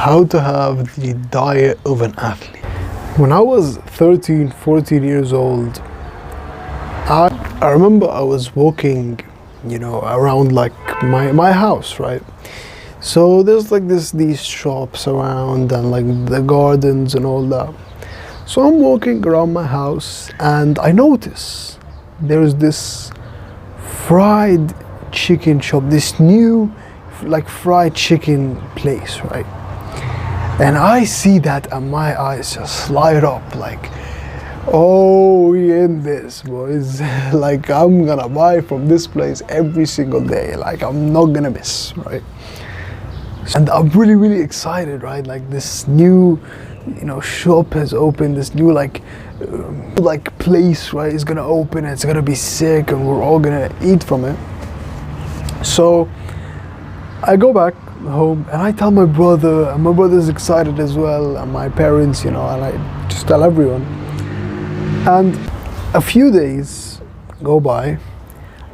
how to have the diet of an athlete. When I was 13, 14 years old, I remember I was walking, around like my house, right? So there's like these shops around and like the gardens and all that. So I'm walking around my house and I notice there's this fried chicken shop, this new like fried chicken place, right? And I see that and my eyes just light up like, oh, we in this, boys. Like, I'm gonna buy from this place every single day. Like, I'm not gonna miss, right? And I'm really, really excited, right? Like, this new, shop has opened, this new, like place, right, is gonna open, and it's gonna be sick, and we're all gonna eat from it. So, I go back home, and I tell my brother, and my brother's excited as well, and my parents, and I just tell everyone. And a few days go by,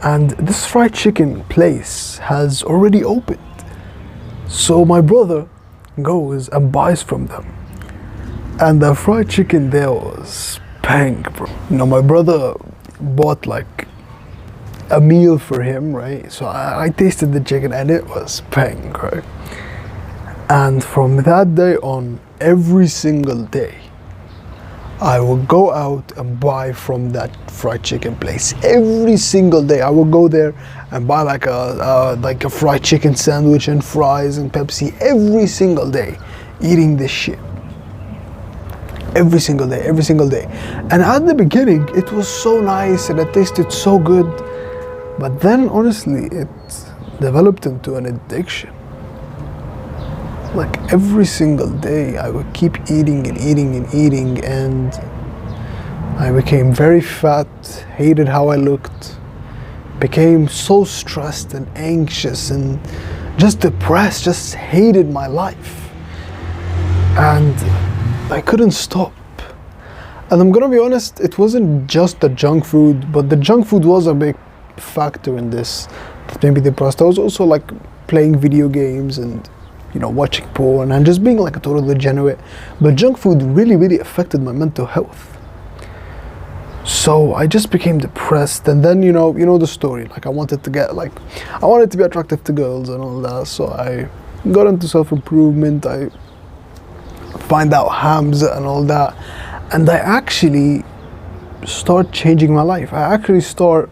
and this fried chicken place has already opened. So my brother goes and buys from them. And the fried chicken there was bang, bro. My brother bought like a meal for him, right? So I tasted the chicken and it was bang, right? And from that day on, every single day, I will go out and buy from that fried chicken place. Every single day, I will go there and buy like a fried chicken sandwich and fries and Pepsi every single day, eating this shit. Every single day, every single day. And at the beginning, it was so nice and it tasted so good. But then, honestly, it developed into an addiction. Like every single day I would keep eating and eating and eating, and I became very fat, hated how I looked, became so stressed and anxious and just depressed, just hated my life. And I couldn't stop. And I'm gonna be honest, it wasn't just the junk food, but the junk food was a big factor in this. Maybe depressed. I was also like playing video games and watching porn and just being like a total degenerate. But junk food really, really affected my mental health. So I just became depressed, and then you know the story. Like I wanted to be attractive to girls and all that. So I got into self-improvement. I find out Hamza and all that, and I actually start changing my life. I actually start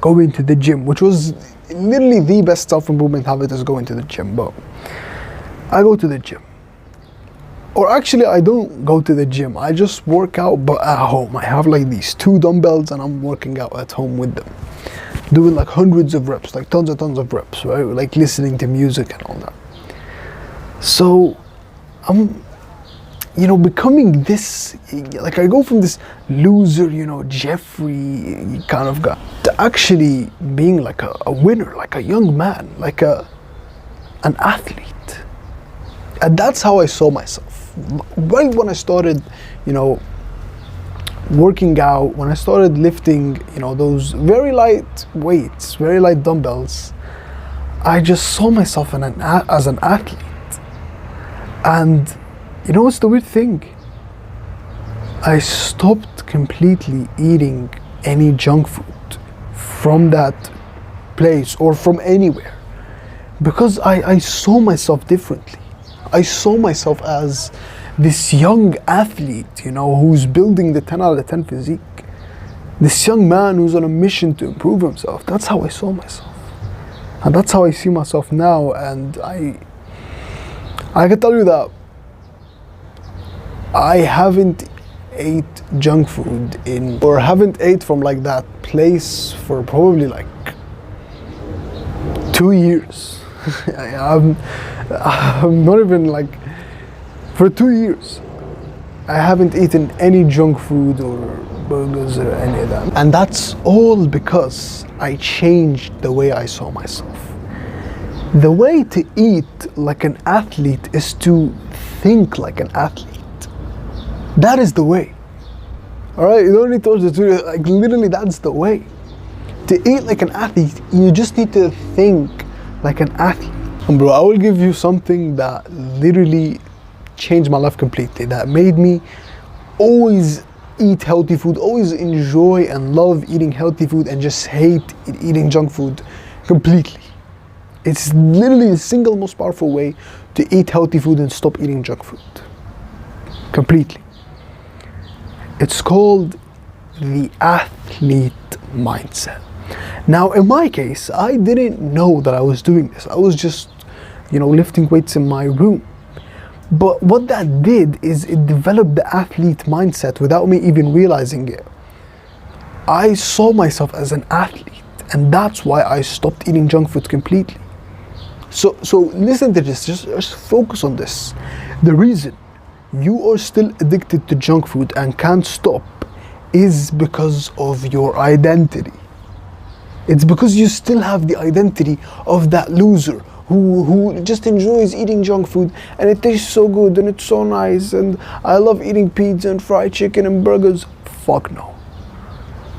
going to the gym, which was literally the best self-improvement habit, is going to the gym. But I go to the gym, or actually I don't go to the gym, I just work out, but at home. I have like these 2 dumbbells and I'm working out at home with them, doing like hundreds of reps, like tons of reps, right? Like listening to music and all that. So I'm becoming this, like I go from this loser, Jeffrey kind of guy, to actually being like a winner, like a young man, like an athlete. And that's how I saw myself. Right when I started, working out, when I started lifting, those very light weights, very light dumbbells, I just saw myself as an athlete. And what's the weird thing? I stopped completely eating any junk food from that place or from anywhere, because I saw myself differently. I saw myself as this young athlete, who's building the 10 out of 10 physique. This young man who's on a mission to improve himself. That's how I saw myself. And that's how I see myself now. And I can tell you that I haven't ate junk food or haven't ate from like that place for probably like 2 years. I'm not even like, for 2 years I haven't eaten any junk food or burgers or any of that. And that's all because I changed the way I saw myself. The way to eat like an athlete is to think like an athlete. That is the way. Alright, you don't need to do it, like literally that's the way. To eat like an athlete, you just need to think like an athlete. And bro, I will give you something that literally changed my life completely, that made me always eat healthy food, always enjoy and love eating healthy food, and just hate eating junk food completely. It's literally the single most powerful way to eat healthy food and stop eating junk food completely. It's called the athlete mindset. Now, in my case, I didn't know that I was doing this. I was just, lifting weights in my room. But what that did is it developed the athlete mindset without me even realizing it. I saw myself as an athlete, and that's why I stopped eating junk food completely. So listen to this, just focus on this. The reason you are still addicted to junk food and can't stop is because of your identity. It's because you still have the identity of that loser who just enjoys eating junk food, and it tastes so good and it's so nice, and I love eating pizza and fried chicken and burgers. Fuck no.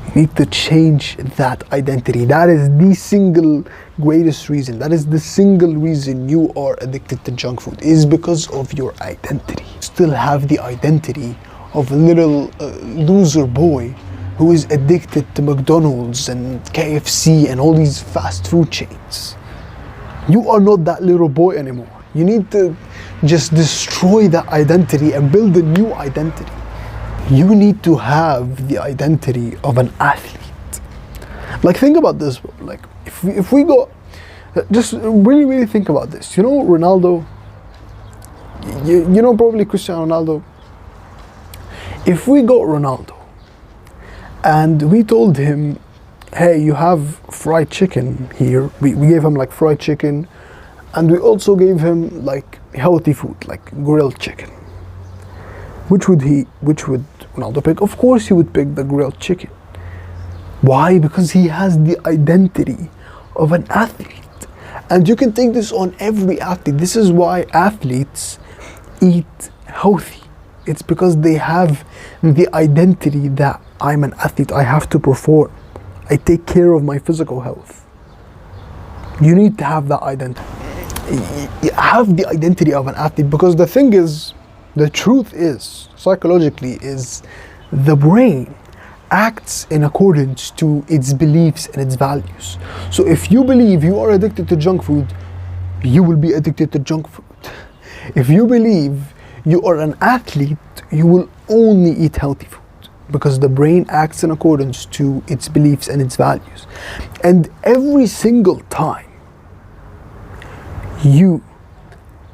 You need to change that identity. That is the single greatest reason. That is the single reason you are addicted to junk food, is because of your identity. You still have the identity of a little loser boy who is addicted to McDonald's and KFC and all these fast food chains. You are not that little boy anymore. You need to just destroy that identity and build a new identity. You need to have the identity of an athlete. Like, think about this, bro. Like, if we go, just really think about this. Ronaldo, probably Cristiano Ronaldo. If we got Ronaldo and we told him, hey, you have fried chicken here. We gave him like fried chicken, and we also gave him like healthy food, like grilled chicken. Which would Ronaldo pick? Of course he would pick the grilled chicken. Why? Because he has the identity of an athlete. And you can take this on every athlete. This is why athletes eat healthy. It's because they have the identity that I'm an athlete, I have to perform. I take care of my physical health. You need to have that identity. You have the identity of an athlete, because the thing is, the truth is, psychologically, is the brain acts in accordance to its beliefs and its values. So if you believe you are addicted to junk food, you will be addicted to junk food. If you believe you are an athlete, you will only eat healthy food, because the brain acts in accordance to its beliefs and its values. And every single time you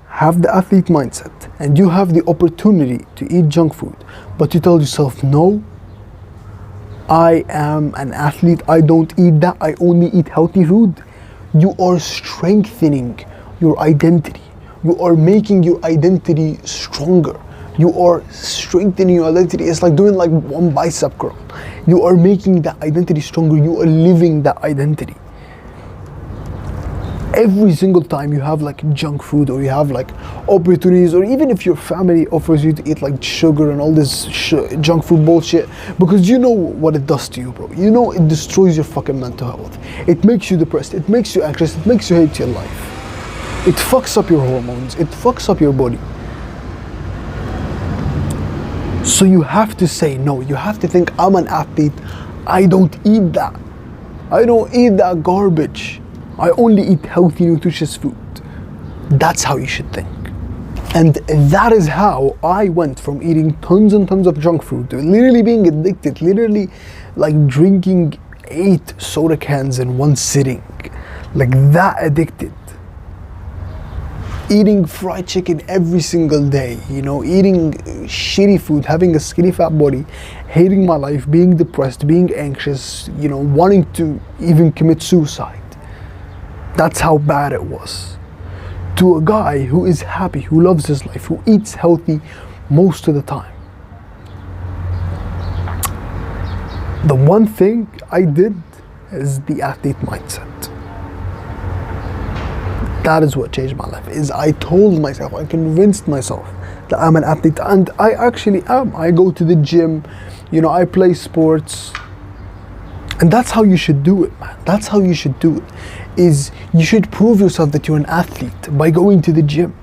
have the athlete mindset and you have the opportunity to eat junk food, but you tell yourself, no, I am an athlete, I don't eat that, I only eat healthy food, you are strengthening your identity. You are making your identity stronger. You are strengthening your identity. It's like doing like one bicep curl. You are making that identity stronger. You are living that identity. Every single time you have like junk food, or you have like opportunities, or even if your family offers you to eat like sugar and all this junk food bullshit, because you know what it does to you, bro. You know it destroys your fucking mental health. It makes you depressed. It makes you anxious. It makes you hate your life. It fucks up your hormones. It fucks up your body. So you have to say no. You have to think, I'm an athlete. I don't eat that. I don't eat that garbage. I only eat healthy, nutritious food. That's how you should think. And that is how I went from eating tons and tons of junk food to literally being addicted, literally like drinking 8 soda cans in one sitting. Like that addicted. Eating fried chicken every single day, eating shitty food, having a skinny fat body, hating my life, being depressed, being anxious, wanting to even commit suicide. That's how bad it was. To a guy who is happy, who loves his life, who eats healthy most of the time. The one thing I did is the athlete mindset. That is what changed my life, is I told myself, I convinced myself that I'm an athlete, and I actually am. I go to the gym, I play sports, And that's how you should do it, man. That's how you should do it. Is you should prove yourself that you're an athlete by going to the gym,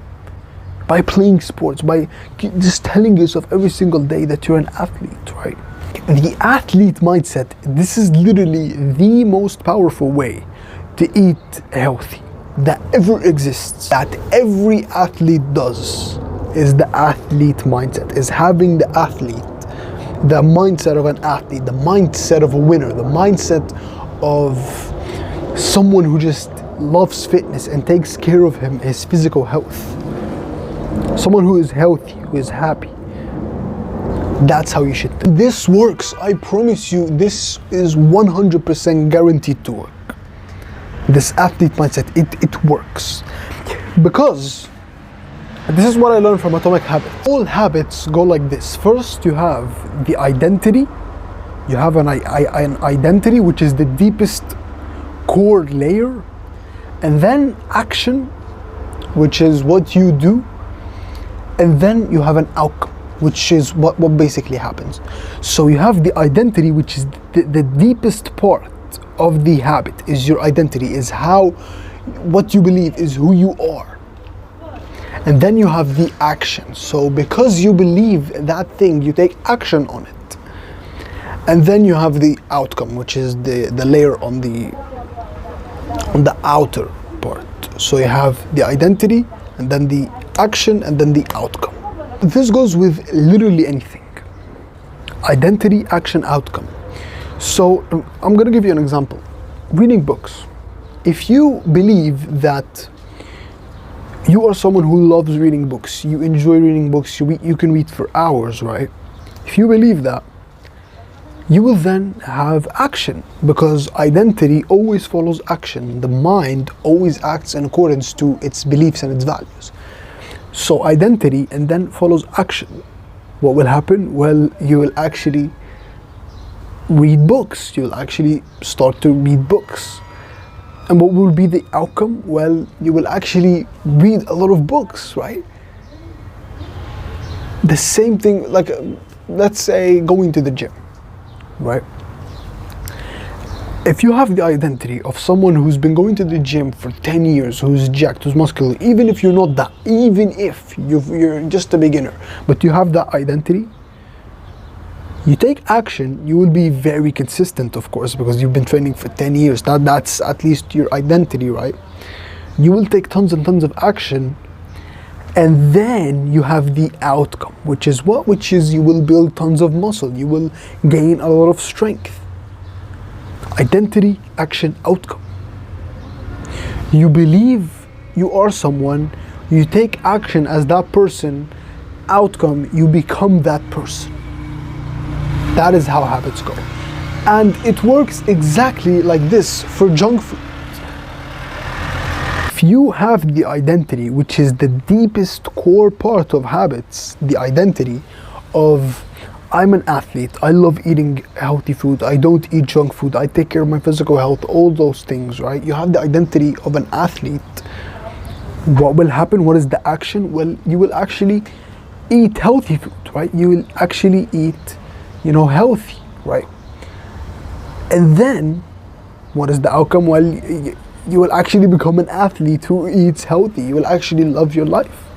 by playing sports, by just telling yourself every single day that you're an athlete, right? The athlete mindset, this is literally the most powerful way to eat healthy that ever exists. That every athlete does is the athlete mindset, is having the athlete, the mindset of an athlete, the mindset of a winner, the mindset of someone who just loves fitness and takes care of his physical health. Someone who is healthy, who is happy. That's how you should think. This works. I promise you, this is 100% guaranteed to work. This athlete mindset, it works. Because this is what I learned from Atomic Habits. All habits go like this. First, you have the identity. You have an identity, which is the deepest core layer. And then action, which is what you do. And then you have an outcome, which is what basically happens. So you have the identity, which is the deepest part of the habit, is your identity, is what you believe, is who you are. And then you have the action. So because you believe that thing, you take action on it. And then you have the outcome, which is the layer on the outer part. So you have the identity, and then the action, and then the outcome. This goes with literally anything. Identity, action, outcome. So I'm gonna give you an example. Reading books. If you believe that you are someone who loves reading books, you enjoy reading books, you can read for hours, right? If you believe that, you will then have action, because identity always follows action. The mind always acts in accordance to its beliefs and its values. So identity, and then follows action. What will happen? Well, you will actually read books. You will actually start to read books. And what will be the outcome? Well, you will actually read a lot of books, right? The same thing, like let's say going to the gym, right? If you have the identity of someone who's been going to the gym for 10 years, who's jacked, who's muscular, even if you're not that, even if you're just a beginner, but you have that identity, you take action, you will be very consistent, of course, because you've been training for 10 years. That's at least your identity, right? You will take tons and tons of action, and then you have the outcome, which is what? Which is you will build tons of muscle, you will gain a lot of strength. Identity, action, outcome. You believe you are someone, you take action as that person, outcome, you become that person. That is how habits go. And it works exactly like this for junk food. If you have the identity, which is the deepest core part of habits, the identity of I'm an athlete, I love eating healthy food, I don't eat junk food, I take care of my physical health, all those things, right? You have the identity of an athlete. What will happen? What is the action? Well, you will actually eat healthy food, right? You will actually eat, healthy, right? And then, what is the outcome? Well, you will actually become an athlete who eats healthy. You will actually love your life.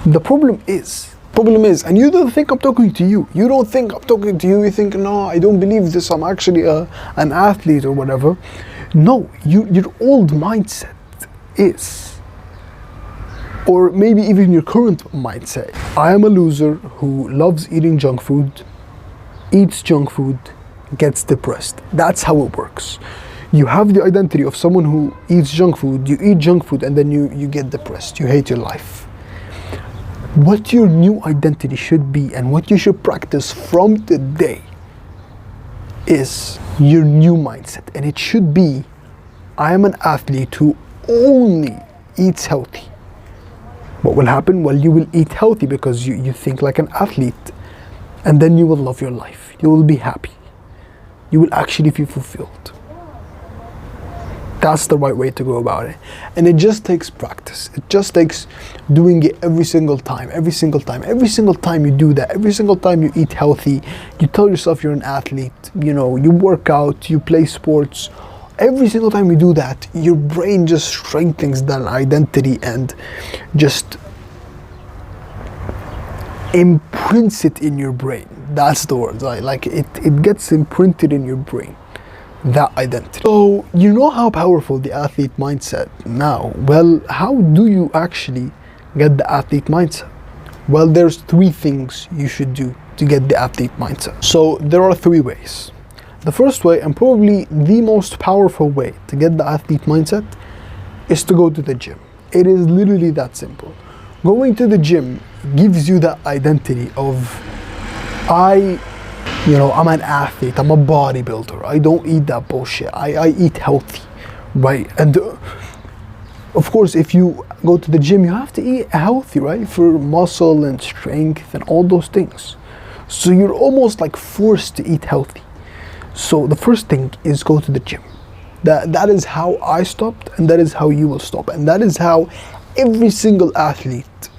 The problem is, and you don't think I'm talking to you. You don't think I'm talking to you. You think, no, I don't believe this. I'm actually an athlete or whatever. No, your old mindset is, or maybe even your current mindset, I am a loser who loves eating junk food, eats junk food, gets depressed. That's how it works. You have the identity of someone who eats junk food, you eat junk food, and then you get depressed. You hate your life. What your new identity should be and what you should practice from today is your new mindset. And it should be, I am an athlete who only eats healthy. What will happen? Well, you will eat healthy because you think like an athlete. And then you will love your life. You will be happy. You will actually feel fulfilled. That's the right way to go about it. And it just takes practice. It just takes doing it every single time. Every single time you do that, every single time you eat healthy, you tell yourself you're an athlete, you know, you work out, you play sports. Every single time you do that, your brain just strengthens that identity and just imprints it in your brain. That's the word. Like it gets imprinted in your brain, that identity. So you know how powerful the athlete mindset now. Well, how do you actually get the athlete mindset? Well, there's 3 things you should do to get the athlete mindset. So there are 3 ways. The first way, and probably the most powerful way to get the athlete mindset, is to go to the gym. It is literally that simple. Going to the gym gives you that identity of, I'm an athlete, I'm a bodybuilder, I don't eat that bullshit, I eat healthy, right? And of course, if you go to the gym, you have to eat healthy, right? For muscle and strength and all those things. So you're almost like forced to eat healthy. So the first thing is go to the gym. That is how I stopped, and that is how you will stop. And that is how every single athlete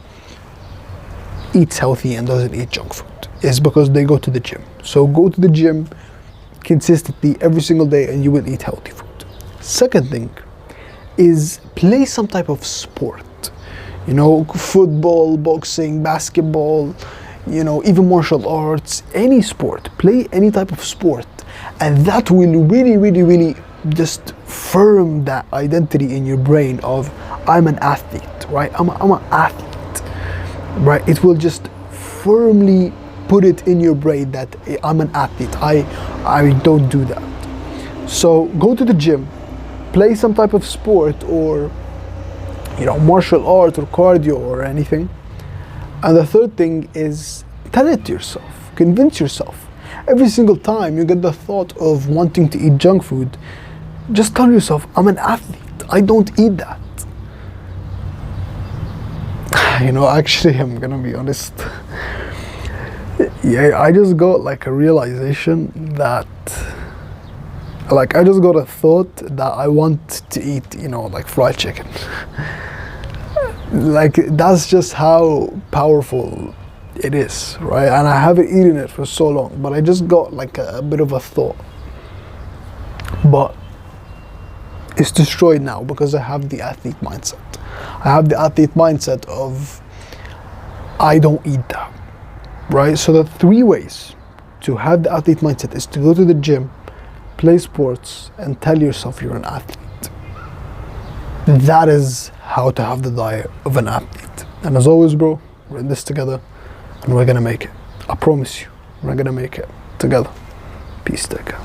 eats healthy and doesn't eat junk food, is because they go to the gym. So go to the gym consistently every single day and you will eat healthy food. Second thing is play some type of sport. You know, football, boxing, basketball, you know, even martial arts, any sport. Play any type of sport. And that will really just firm that identity in your brain of, I'm an athlete, right? I'm an athlete, right? It will just firmly put it in your brain that I'm an athlete. I don't do that. So go to the gym, play some type of sport, or, you know, martial art or cardio or anything. And the third thing is tell it to yourself, convince yourself. Every single time you get the thought of wanting to eat junk food, just tell yourself, I'm an athlete, I don't eat that. You know, actually, I'm gonna be honest. Yeah, I just got like a realization that, like, I just got a thought that I want to eat, you know, like fried chicken. Like, that's just how powerful it is, right? And I haven't eaten it for so long, but I just got like a bit of a thought. But it's destroyed now because I have the athlete mindset. I have the athlete mindset of, I don't eat that, right? So the 3 ways to have the athlete mindset is to go to the gym, play sports, and tell yourself you're an athlete. That is how to have the diet of an athlete. And as always, bro, we're in this together. And we're gonna make it. I promise you, we're gonna make it together. Peace, take care.